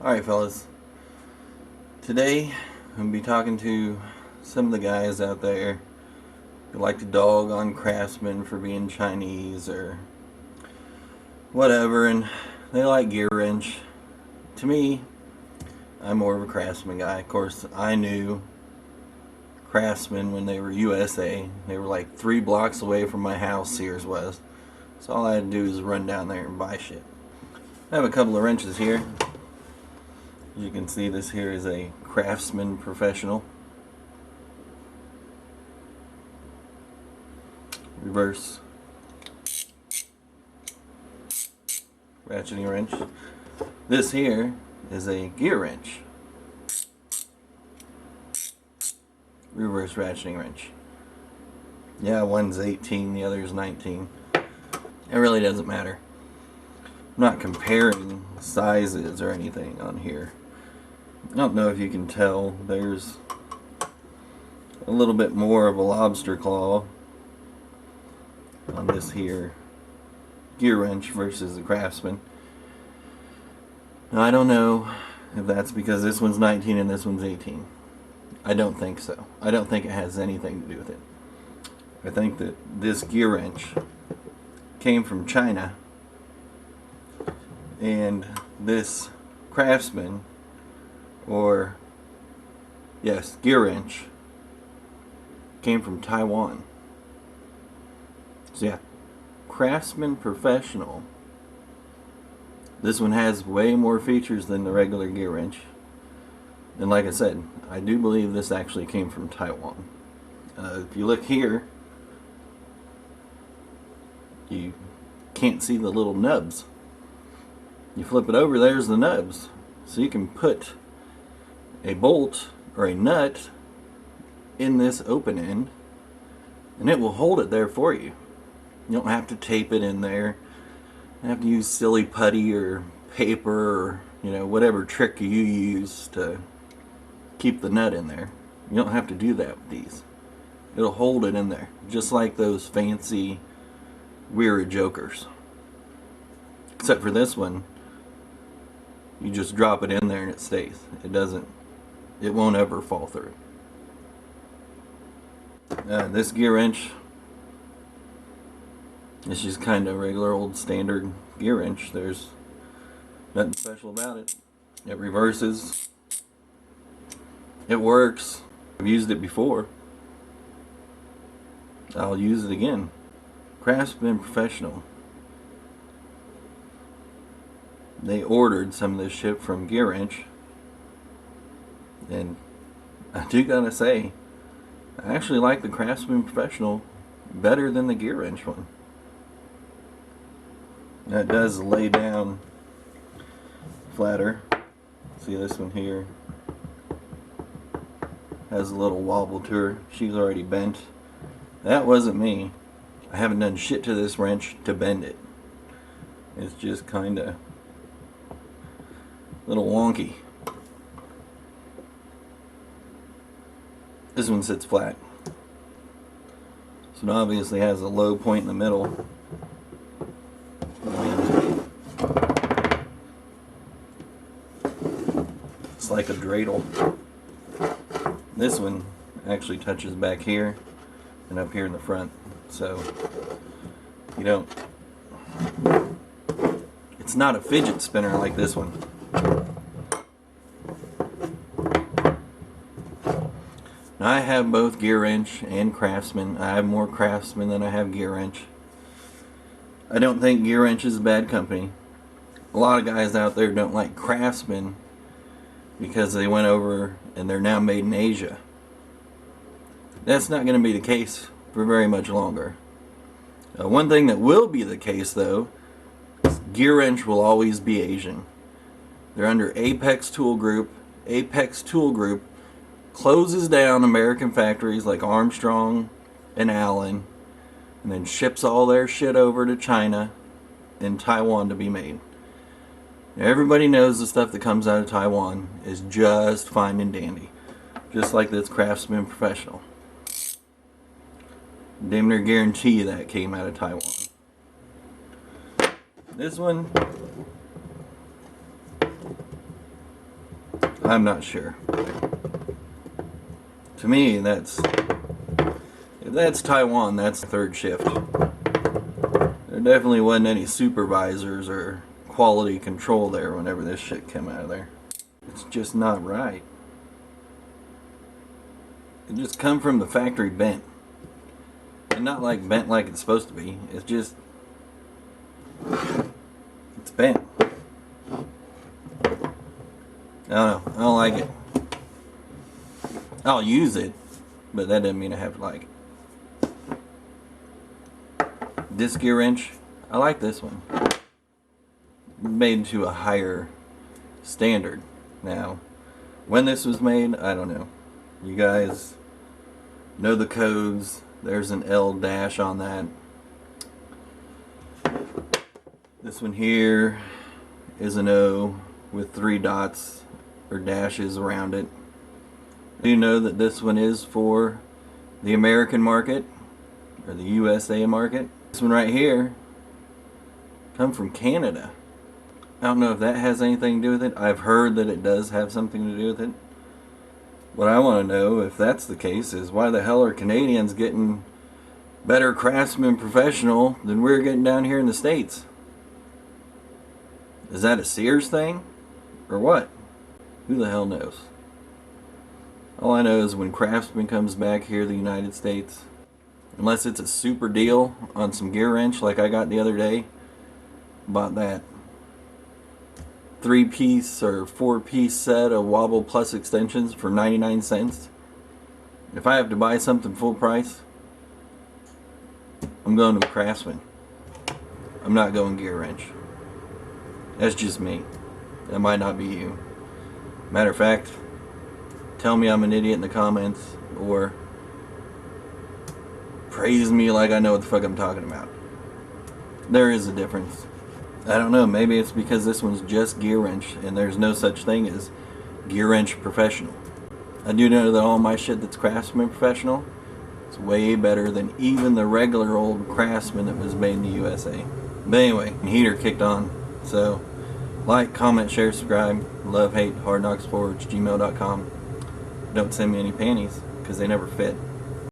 Alright fellas, today I'm going to be talking to some of the guys out there who like to dog on Craftsman for being Chinese or whatever, and they like Gearwrench. To me, I'm more of a Craftsman guy. Of course, I knew Craftsman when they were USA. They were like 3 blocks away from my house, Sears was. So all I had to do is run down there and buy shit. I have a couple of wrenches here. As you can see, this here is a Craftsman Professional. Reverse ratcheting wrench. This here is a Gearwrench. Reverse ratcheting wrench. Yeah, one's 18, the other's 19. It really doesn't matter. I'm not comparing sizes or anything on here. I don't know if you can tell, there's a little bit more of a lobster claw on this here Gearwrench versus the Craftsman. Now I don't know if that's because this one's 19 and this one's 18. I don't think so. I don't think it has anything to do with it. I think that this Gearwrench came from China, and this Craftsman, or yes, Gearwrench, came from Taiwan. So yeah, Craftsman Professional. This one has way more features than the regular Gearwrench. And like I said, I do believe this actually came from Taiwan. If you look here, you can't see the little nubs. You flip it over, there's the nubs. So you can put a bolt or a nut in this open end and it will hold it there for you. You don't have to tape it in there. You have to use silly putty or paper or whatever trick you use to keep the nut in there. You don't have to do that with these. It'll hold it in there, just like those fancy weird jokers. Except for this one, you just drop it in there and it stays. It won't ever fall through. This Gearwrench, it's just kind of regular old standard Gearwrench. There's nothing special about it. It reverses. It works. I've used it before. I'll use it again. Craftsman Professional. They ordered some of this shit from Gearwrench, and I do gotta say, I actually like the Craftsman Professional better than the Gearwrench one. That does lay down flatter. See, this one here has a little wobble to her. She's already bent. That wasn't me. I haven't done shit to this wrench to bend it. It's just kinda a little wonky. This one sits flat. So it obviously has a low point in the middle. It's like a dreidel. This one actually touches back here and up here in the front, so it's not a fidget spinner like this one. Now I have both Gearwrench and Craftsman. I have more Craftsman than I have Gearwrench. I don't think Gearwrench is a bad company. A lot of guys out there don't like Craftsman because they went over and they're now made in Asia. That's not going to be the case for very much longer. One thing that will be the case though, is Gearwrench will always be Asian. They're under Apex Tool Group. Apex Tool Group closes down American factories like Armstrong and Allen, and then ships all their shit over to China and Taiwan to be made. Now, everybody knows the stuff that comes out of Taiwan is just fine and dandy. Just like this Craftsman Professional. Damn near guarantee you that came out of Taiwan. This one I'm not sure. To me, if that's Taiwan, that's third shift. There definitely wasn't any supervisors or quality control there whenever this shit came out of there. It's just not right. It just come from the factory bent. And not like bent like it's supposed to be. It's just... it's bent. I don't know. I don't like it. I'll use it, but that doesn't mean I have to like it. This gear wrench, I like this one. Made to a higher standard. Now, when this was made, I don't know. You guys know the codes. There's an L dash on that. This one here is an O with 3 dots or dashes around it. Do you know that this one is for the American market or the USA market? This one right here come from Canada. I don't know if that has anything to do with it. I've heard that it does have something to do with it. What I want to know, if that's the case, is why the hell are Canadians getting better Craftsman Professional than we're getting down here in the States? Is that a Sears thing? Or what? Who the hell knows? All I know is when Craftsman comes back here to the United States, unless it's a super deal on some gear wrench like I got the other day, bought that 3-piece or 4-piece set of Wobble Plus extensions for 99 cents. If I have to buy something full price, I'm going to Craftsman. I'm not going Gearwrench. That's just me. That might not be you. Matter of fact, tell me I'm an idiot in the comments, or praise me like I know what the fuck I'm talking about. There is a difference. I don't know, maybe it's because this one's just Gearwrench and there's no such thing as Gearwrench Professional. I do know that all my shit that's Craftsman Professional is way better than even the regular old Craftsman that was made in the USA. But anyway, heater kicked on. So, like, comment, share, subscribe. Love, hate, hardknocksforge, gmail.com. Don't send me any panties, because they never fit.